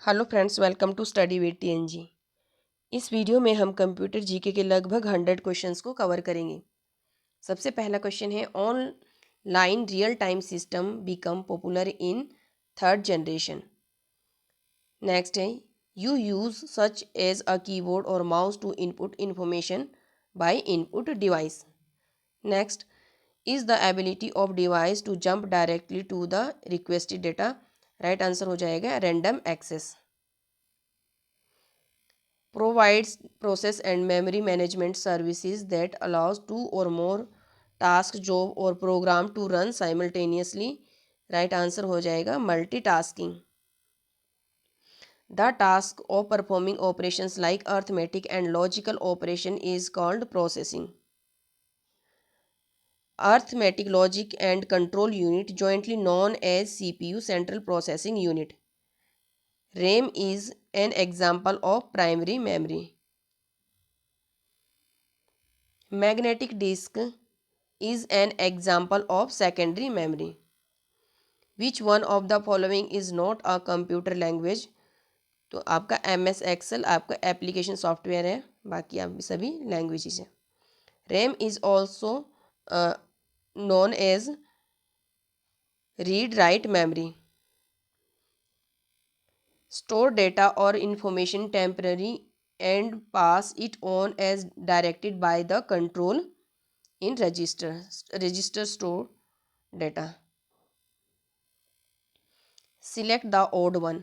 Hello friends, welcome to study with TNG. इस video में हम कंप्यूटर जीके के लगभग 100 क्वेश्चंस को कवर करेंगे। सबसे पहला क्वेश्चन है, online real time system become popular in third generation. Next है, you use such as a keyboard और mouse to input information by input device. Next, is the ability of device to jump directly to the requested data. Right answer हो जाएगा random access. Provides process and memory management services that allows two or more task, job or program to run simultaneously. Right answer हो जाएगा multitasking. The task of performing operations like arithmetic and logical operation is called processing. Arithmetic, logic and control unit, jointly known as CPU, central processing unit. RAM is an example of primary memory. Magnetic disk is an example of secondary memory. Which one of the following is not a computer language? तो आपका MS Excel आपका application software है, बाकी आप सभी languages हैं. RAM is also known as read write memory. Store data or information temporary and pass it on as directed by the control in register store data. Select the odd one.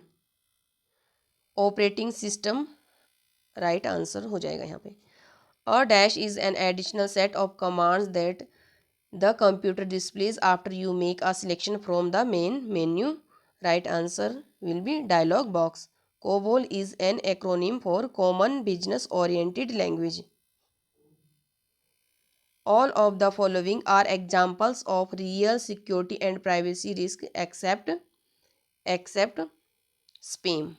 Operating system right answer हो जाएगा यहाँ पे. A dash is an additional set of commands that the computer displays after you make a selection from the main menu. Right answer will be dialog box. COBOL is an acronym for common business oriented language. All of the following are examples of real security and privacy risk except spam.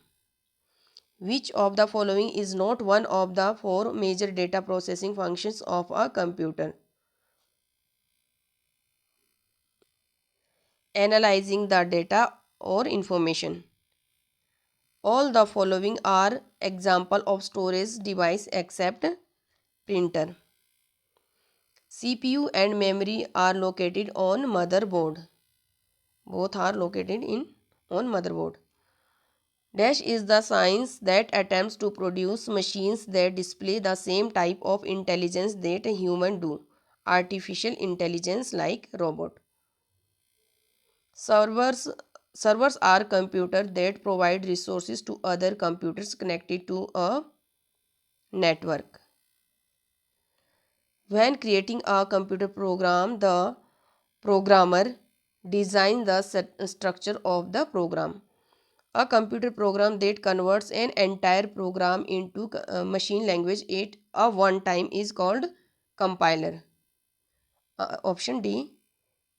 Which of the following is not one of the four major data processing functions of a computer? Analyzing the data or information. All the following are example of storage device except printer. CPU and memory are located on motherboard. Both are located on motherboard. Dash is the science that attempts to produce machines that display the same type of intelligence that humans do. Artificial intelligence like robot. Servers Servers are computers that provide resources to other computers connected to a network. When creating a computer program, the programmer designs the structure of the program. A computer program that converts an entire program into machine language at a one time is called compiler. Option D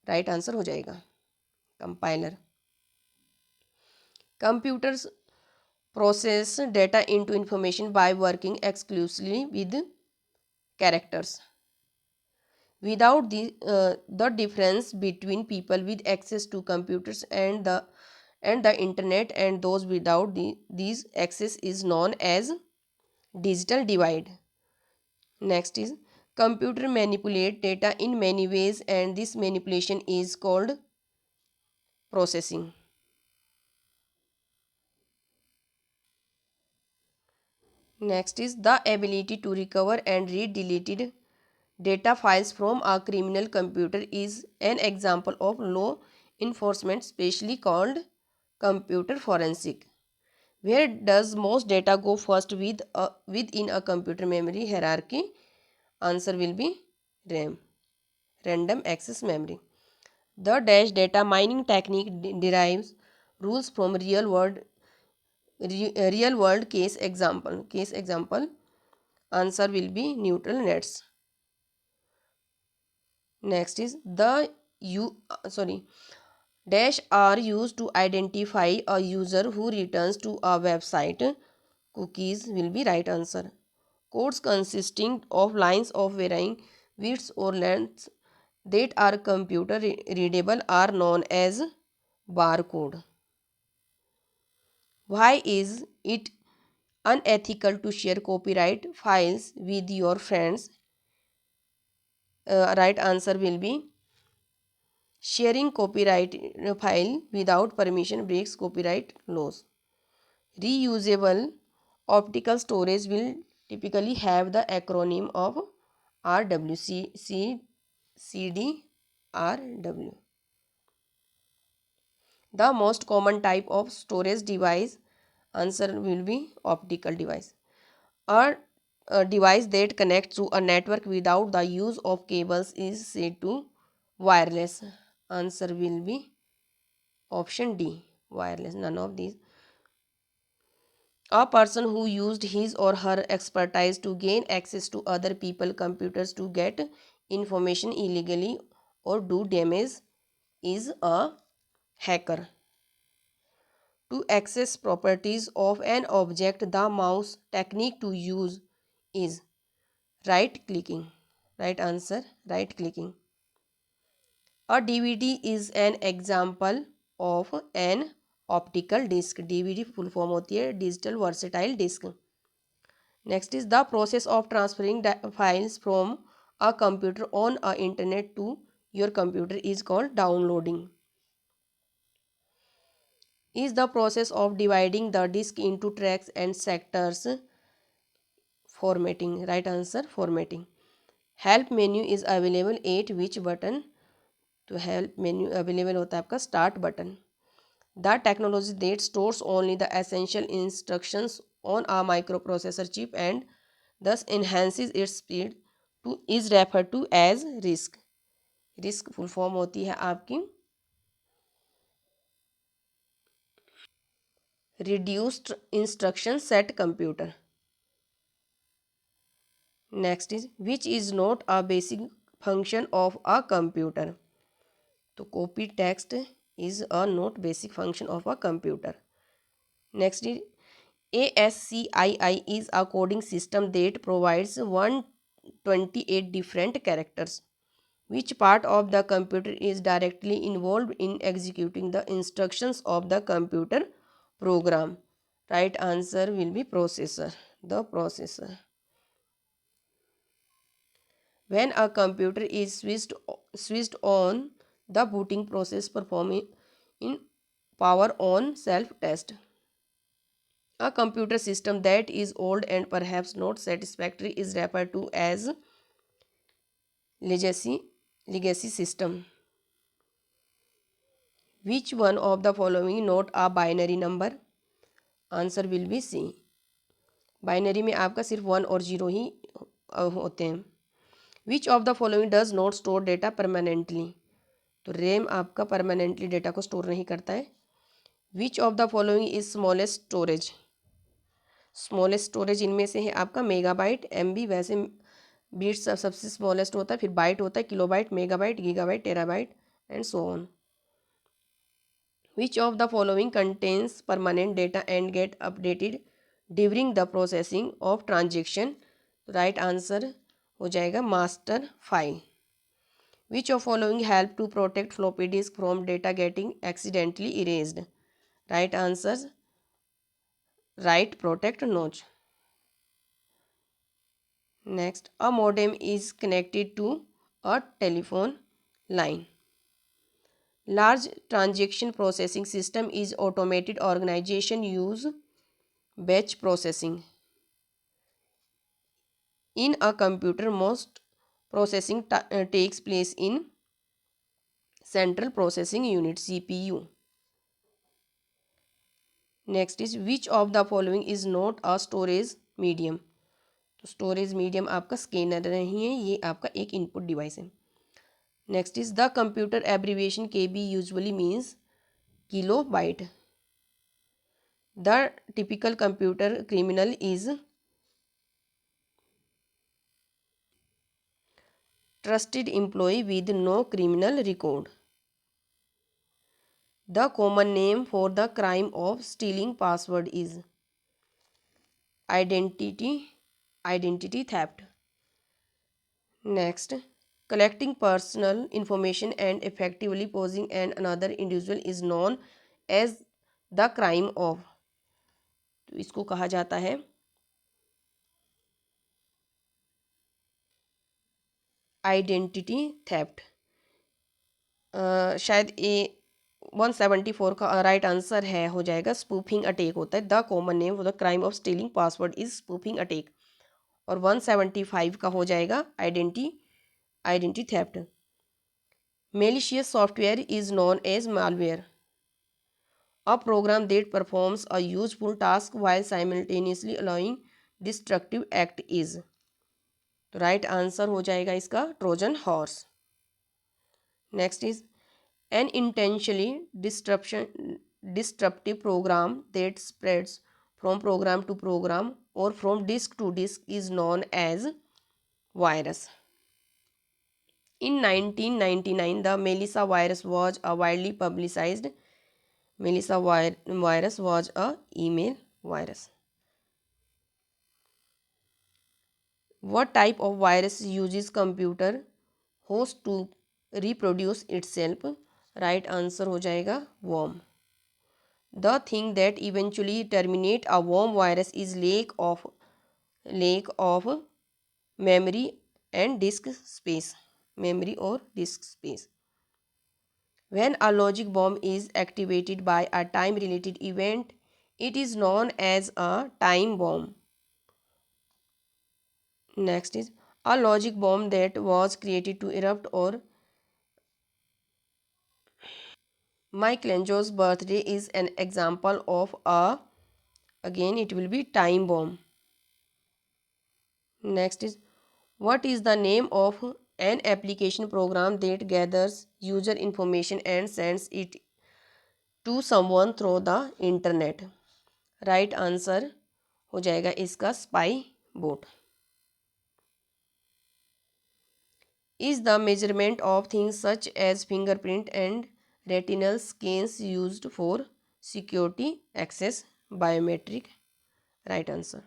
right answer हो जाएगा compiler. Computers process data into information by working exclusively with characters. Without the difference between people with access to computers and the internet and those without these access is known as digital divide. Next is, computer manipulate data in many ways and this manipulation is called processing. Next is, the ability to recover and read deleted data files from a criminal computer is an example of law enforcement, specially called computer forensic. Where does most data go first within a computer memory hierarchy? Answer will be RAM, random access memory. The dash data mining technique derives rules from real world case example. Answer will be neutral nets. Next is, dash are used to identify a user who returns to a website. Cookies will be right answer. Codes consisting of lines of varying widths or lengths that are computer readable are known as barcode. Why is it unethical to share copyright files with your friends? Right answer will be sharing copyright file without permission breaks copyright laws. Reusable optical storage will typically have the acronym of RWCDRW. The most common type of storage device, answer will be optical device. A, a device that connects to a network without the use of cables is said to wireless. Answer will be option D, wireless. None of these. A person who used his or her expertise to gain access to other people's computers to get information illegally or do damage is a hacker. To access properties of an object, the mouse technique to use is right clicking. Right answer, right clicking. A DVD is an example of an optical disc. DVD full form होती है digital versatile disc. Next is the process of transferring files from a computer on a internet to your computer is called downloading. Is the process of dividing the disk into tracks and sectors. Formatting. Right answer, formatting. Help menu is available at which button? तो help menu available होता है आपका start button. The technology that stores only the essential instructions on a microprocessor chip and thus enhances its speed to is referred to as RISC. RISC full form होती है आपकी reduced instruction set computer. Next is which is not a basic function of a computer. तो copy text is a not basic function of a computer. Next is ASCII is a coding system that provides 128 different characters. Which part of the computer is directly involved in executing the instructions of the computer program? Right answer will be processor. The processor. When a computer is switched on, the booting process performing in power on self test. A computer system that is old and perhaps not satisfactory is referred to as legacy system. Which one of the following not a binary number? Answer will be C. Binary में आपका सिर्फ 1 और 0 ही होते हैं. Which of the following does not store data permanently? तो RAM आपका permanently data को स्टोर नहीं करता है. Which of the following is smallest storage? Smallest storage इनमें से है आपका मेगाबाइट. MB वैसे बीट्स सबसे स्मॉलेस्ट होता है, फिर बाइट होता है, kilobyte, megabyte, gigabyte, terabyte and so on. Which of the following contains permanent data and get updated during the processing of transaction? Right answer हो जाएगा master file. Which of following help to protect floppy disk from data getting accidentally erased? Right answer write protect notch. Next, a modem is connected to a telephone line. Large transaction processing system is automated organization use batch processing. In a computer, most processing takes place in central processing unit CPU. Next is which of the following is not a storage medium? तो storage medium आपका scanner नहीं है, ये आपका एक input device है. Next is the computer abbreviation KB usually means kilo byte. The typical computer criminal is trusted employee with no criminal record. The common name for the crime of stealing password is identity theft. Next, collecting personal information and effectively posing another individual is known as the crime of. इसको कहा जाता है identity theft. शायद ए 174 का right answer है, हो जाएगा spoofing attack होता है। The common name for the crime of stealing password is spoofing attack. और 175 का हो जाएगा identity theft. Malicious software is known as malware, a program that performs a useful task while simultaneously allowing destructive act is। तो right answer हो जाएगा इसका Trojan horse. Next is an intentionally disruptive program that spreads from program to program or from disk to disk is known as virus। In 1999, the Melissa virus was a widely publicized Melissa virus was a email virus। What type of virus uses computer host to reproduce itself? Right answer हो जाएगा worm। The thing that eventually terminate a worm virus is lack of memory and disk space, memory or disk space। When a logic bomb is activated by a time related event, it is known as a time bomb। Next is a logic bomb that was created to erupt or Michelangelo's birthday is an example of a, again it will be time bomb। Next is what is the name of an application program that gathers user information and sends it to someone through the internet? Right answer हो जाएगा इसका spy boat. Is the measurement of things such as fingerprint and retinal scans used for security access biometric? Right answer।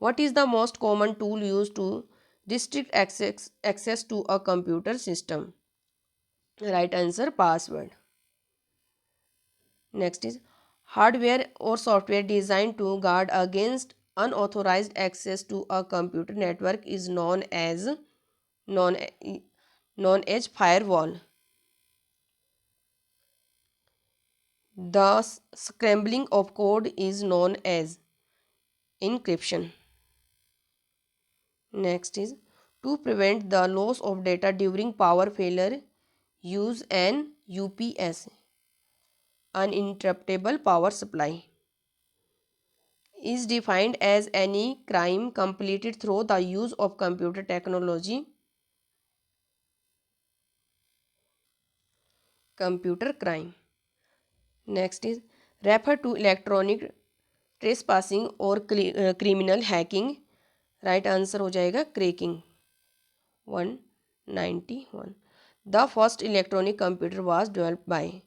What is the most common tool used to restrict access to a computer system? Right answer password। Next is hardware or software designed to guard against unauthorized access to a computer network is known, known as firewall। The scrambling of code is known as encryption। Next is to prevent the loss of data during power failure, use an UPS, uninterruptible power supply, is defined as any crime completed through the use of computer technology, computer crime। Next is refer to electronic trespassing और criminal hacking। Right answer हो जाएगा cracking. 191 The first electronic computer was developed by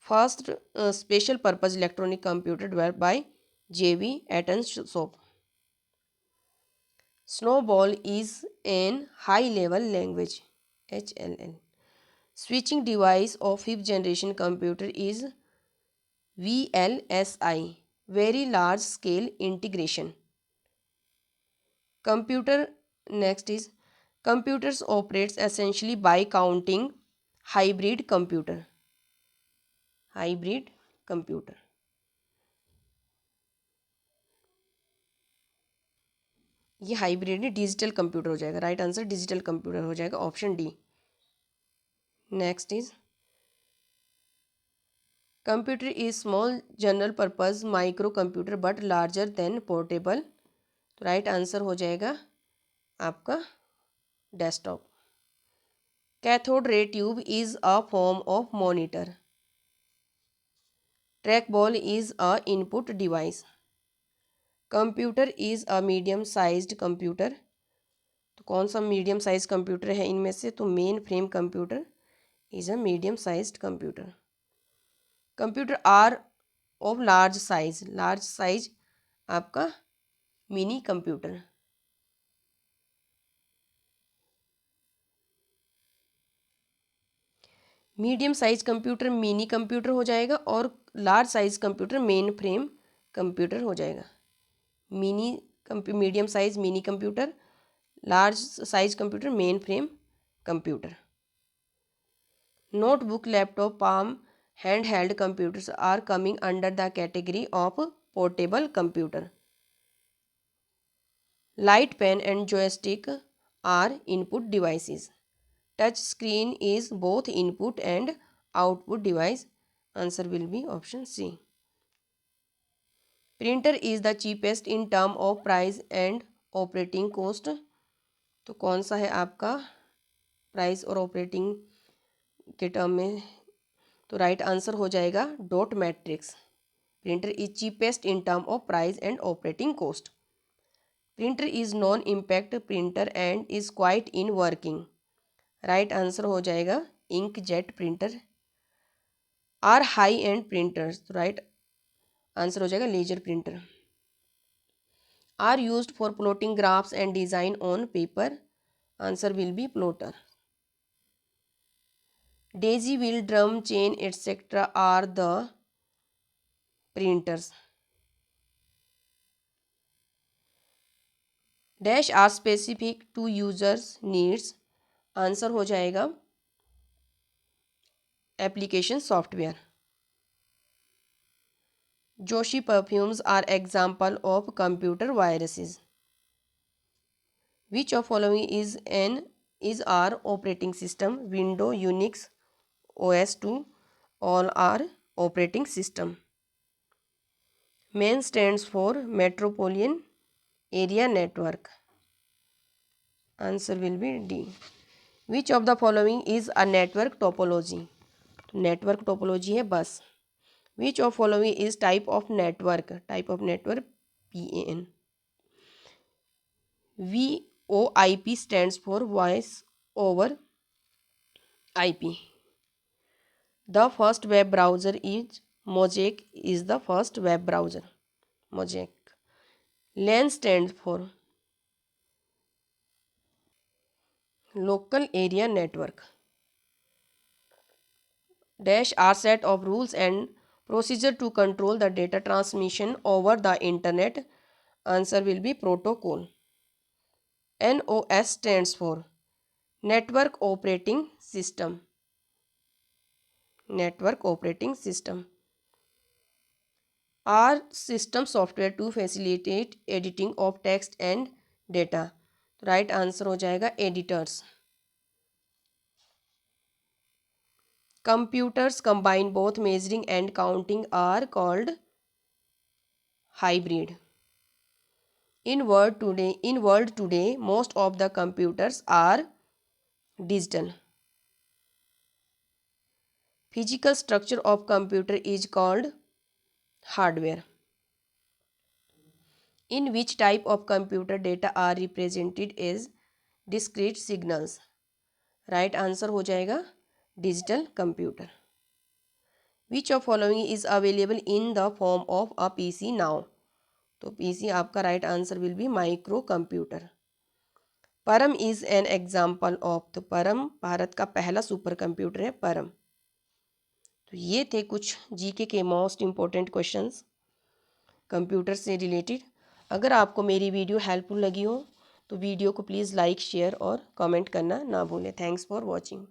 first special purpose electronic computer developed by J.V. Attensoft। Snowball is an high level language HLL। Switching device of fifth generation computer is VLSI, very large scale integration। Computer next is computers operates essentially by counting hybrid computer, hybrid computer। ये hybrid digital computer हो जाएगा। Right answer digital computer हो जाएगा option D. Next is computer is small general purpose micro computer but larger than portable. तो right answer हो जाएगा आपका desktop. Cathode ray tube is a form of monitor. Track ball is a input device. Computer is a medium sized computer. तो कौन सा medium size computer है इनमें से? तो main frame computer is a medium sized computer. Computer are of large size आपका mini computer. Medium size computer mini computer हो जाएगा और large size computer main frame computer हो जाएगा। Medium size mini computer, large size computer main frame computer. Notebook, laptop, palm handheld computers are coming under the category of portable computer. Light pen and joystick are input devices. Touch screen is both input and output device. Answer will be option C. Printer is the cheapest in term of price and operating cost. तो कौन सा है आपका price और operating के term में? तो right answer हो जाएगा dot matrix. Printer is cheapest in term of price and operating cost. Printer is non impact printer and is quiet in working. Right answer हो जाएगा ink jet printer. Are high end printers, तो right answer हो जाएगा laser printer. Are used for plotting graphs and design on paper. Answer will be plotter. Daisy wheel, drum, chain, etc. are the printers. Dash are specific to users needs. Answer हो जाएगा application software. Joshi perfumes are example of computer viruses. Which of following is our operating system? Windows, Unix, OS2, all are operating system. MAN stands for Metropolitan Area Network. Answer will be D. Which of the following is a network topology? Network topology है बस। Which of following is type of network? Type of network PAN. VoIP stands for voice over IP. The first web browser is Mosaic is the first web browser. Mosaic. LAN stands for local area network. Dash are set of rules and procedure to control the data transmission over the internet. Answer will be protocol. NOS stands for network operating system. Network operating system. Are system software to facilitate editing of text and data. Right answer हो जाएगा editors. Computers combine both measuring and counting are called hybrid. In world today, most of the computers are digital. Physical structure of computer is called hardware. In which type of computer data are represented as discrete signals? Right answer हो जाएगा digital computer. Which of following is available in the form of a PC now? तो PC आपका right answer will B micro computer. परम is an example of, तो परम भारत का पहला super computer है परम। तो ये थे कुछ जीके के मोस्ट इम्पोर्टेंट क्वेश्चंस कंप्यूटर से रिलेटेड। अगर आपको मेरी वीडियो हेल्पफुल लगी हो तो वीडियो को प्लीज़ लाइक शेयर और कमेंट करना ना भूलें। Thanks for watching.